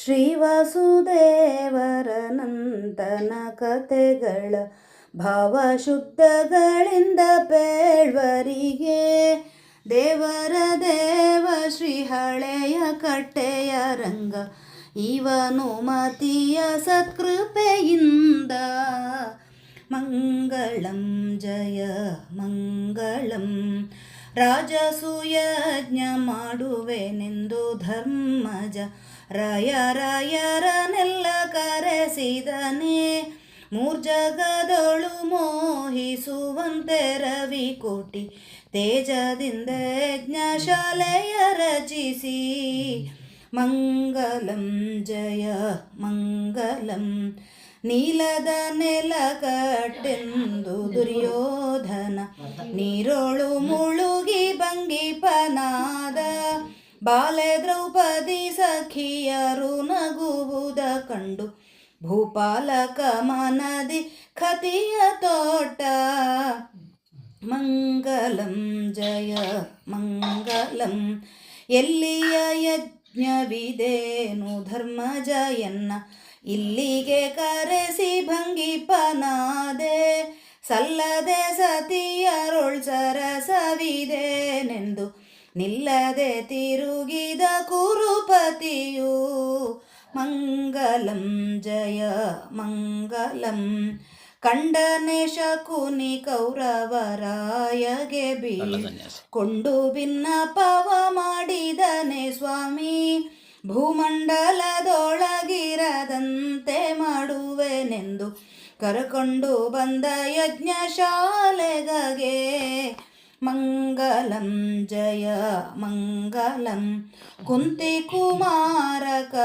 ಶ್ರೀ ವಾಸುದೇವರ ನಂತನ ಕಥೆಗಳ ಭಾವಶುದ್ಧಗಳಿಂದ ಪೇಳ್ವರಿಗೆ ದೇವರ ದೇವ ಶ್ರೀ ಹಳೆಯ ಕಟ್ಟೆಯ ರಂಗ ಇವನು ಮತಿಯ ಸತ್ಕೃಪೆಯಿಂದ ಮಂಗಳಂ ಜಯ ಮಂಗಳಂ. ರಾಜಸೂಯಜ್ಞ ಮಾಡುವೆನೆಂದು ಧರ್ಮಜ ರಾಯರನೆಲ್ಲ ಕರೆಸಿದನೇ. ಮೂರ್ಜಗದೊಳು ಮೋಹಿಸುವಂತೆ ರವಿಕೋಟಿ ತೇಜದಿಂದ ಯಜ್ಞಶಾಲೆಯ ರಚಿಸಿ ಮಂಗಲಂ ಜಯ ಮಂಗಲಂ. ನೀಲದ ನೆಲ ಕಟ್ಟೆಂದು ದುರ್ಯೋಧನ ನೀರೋಳು ಮುಳುಗಿ ಭಂಗಿಪನಾದ. ಬಾಲೆ ದ್ರೌಪದಿ ಸಖಿಯರು ನಗುವುದ ಕಂಡು ಭೂಪಾಲಕ ಮನದಿ ಖತಿಯ ತೋಟ ಮಂಗಲಂ ಜಯ ಮಂಗಲಂ. ಎಲ್ಲಿಯ ಯಜ್ಞವಿದೇನು ಧರ್ಮಜಯನ್ನ ಇಲ್ಲಿಗೆ ಕರೆಸಿ ಭಂಗಿಪನಾದೆ. ಸಲ್ಲದೆ ಸತಿಯರೊಳ್ ಸರಸವಿದೇನೆಂದು ನಿಲ್ಲದೆ ತಿರುಗಿದ ಕುರುಪತಿಯು ಮಂಗಲಂ ಜಯ ಮಂಗಲಂ. ಕಂಡನೆ ಶಕುನಿ ಕೌರವರಾಯಗೆ ಬೀಳ್ಕೊಂಡು ಭಿನ್ನಪವ ಮಾಡಿದನೆ ಸ್ವಾಮಿ. ಭೂಮಂಡಲದೊಳಗಿರದಂತೆ ಮಾಡುವೆನೆಂದು ಕರಕೊಂಡು ಬಂದ ಯಜ್ಞಶಾಲೆಗೆ ಮಂಗಲಂ ಜಯ ಮಂಗಲಂ. ಕುಂತಿ ಕುಮಾರಕ